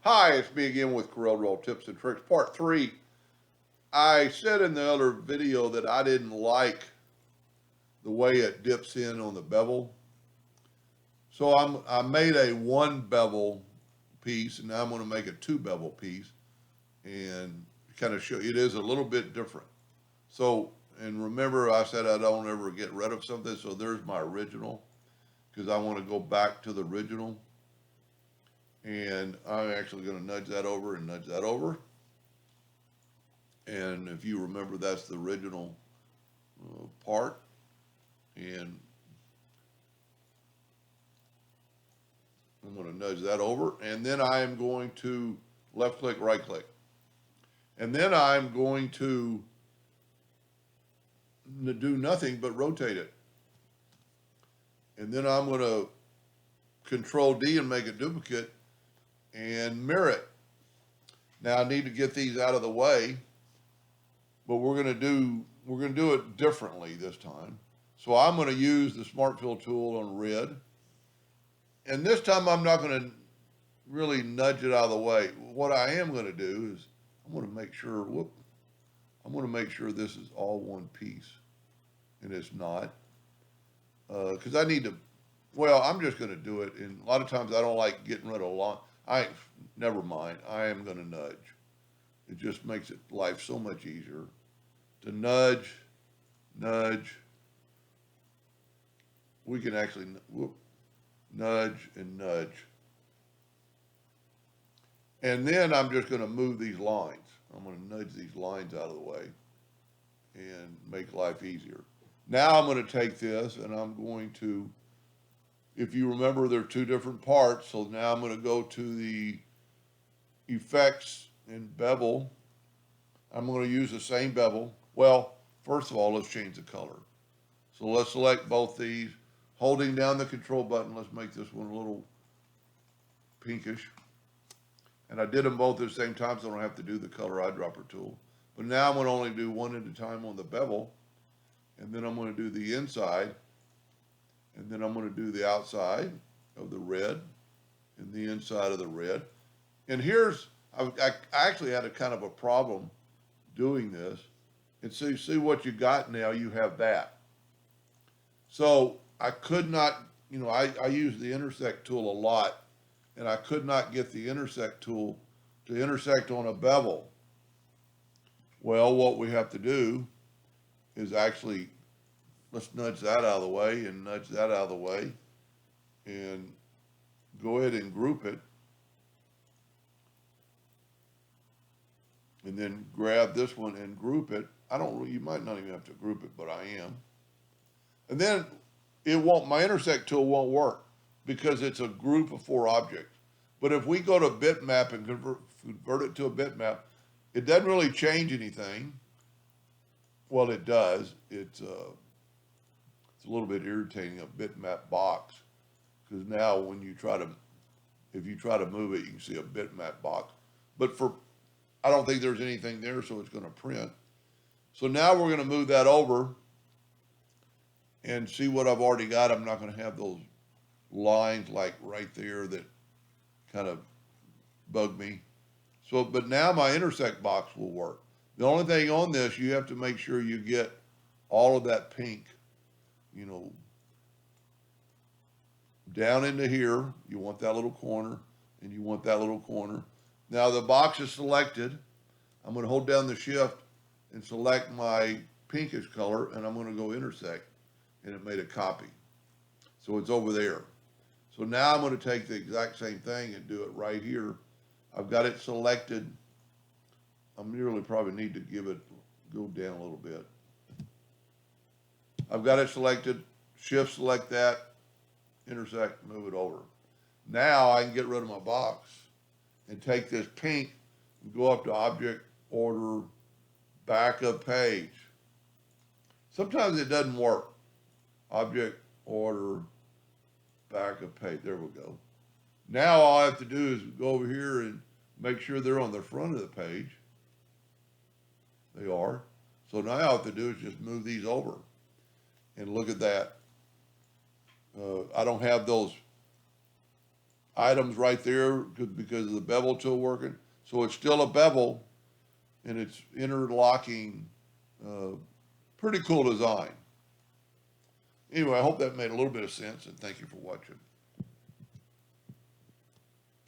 Hi, it's me again with Corel Roll Tips and Tricks, part 3. I said in the other video that I didn't like the way it dips in on the bevel. So I made a one bevel piece, and now I'm going to make a two bevel piece and kind of show you it is a little bit different. So, and remember I said I don't ever get rid of something, so there's my original because I want to go back to the original. And I'm actually going to nudge that over and nudge that over. And if you remember, that's the original part. And I'm going to nudge that over. And then I am going to left click, right click. And then I'm going to do nothing but rotate it. And then I'm going to Control D and make a duplicate and mirror it. Now I need to get these out of the way, but we're going to do it differently this time. So I'm going to use the Smart Fill tool on red. And this time I'm not going to really nudge it out of the way. What I am going to do is I'm going to make sure, I'm going to make sure this is all one piece. And it's not. Because I need to, well, I'm just going to do it. And a lot of times I don't like getting rid of never mind. I am going to nudge. It just makes life so much easier to nudge, nudge. We can actually, nudge and nudge. And then I'm just going to move these lines. I'm going to nudge these lines out of the way and make life easier. Now I'm going to take this and I'm going to, if you remember, there are two different parts. So now I'm going to go to the effects and bevel. I'm going to use the same bevel. Well, first of all, let's change the color. So let's select both these. Holding down the control button, let's make this one a little pinkish. And I did them both at the same time, so I don't have to do the color eyedropper tool. But now I'm going to only do one at a time on the bevel. And then I'm going to do the inside. And then I'm going to do the outside of the red and the inside of the red. And here's, I actually had a kind of a problem doing this. And so you see what you got now, you have that. So I could not, I use the Intersect tool a lot, and I could not get the Intersect tool to intersect on a bevel. Well, what we have to do is actually, let's nudge that out of the way and nudge that out of the way and go ahead and group it. And then grab this one and group it. You might not even have to group it, but I am. And then my intersect tool won't work because it's a group of 4 objects. But if we go to bitmap and convert it to a bitmap, it doesn't really change anything. Well, it does. It's a little bit irritating, a bitmap box, because now when if you try to move it, you can see a bitmap box. But I don't think there's anything there, so it's going to print. So now we're going to move that over and see what I've already got. I'm not going to have those lines like right there that kind of bug me. So, but now my intersect box will work. The only thing on this, you have to make sure you get all of that pink, down into here. You want that little corner, and you want that little corner. Now the box is selected. I'm going to hold down the shift and select my pinkish color, and I'm going to go intersect, and it made a copy. So it's over there. So now I'm going to take the exact same thing and do it right here. I've got it selected. I'm really probably need to go down a little bit. I've got it selected, shift select that, intersect, move it over. Now I can get rid of my box and take this pink and go up to object, order, back of page. Sometimes it doesn't work. Object, order, back of page. There we go. Now all I have to do is go over here and make sure they're on the front of the page. They are. So now all I have to do is just move these over. And look at that. I don't have those items right there because of the bevel tool working. So it's still a bevel, and it's interlocking. Pretty cool design. Anyway, I hope that made a little bit of sense, and thank you for watching.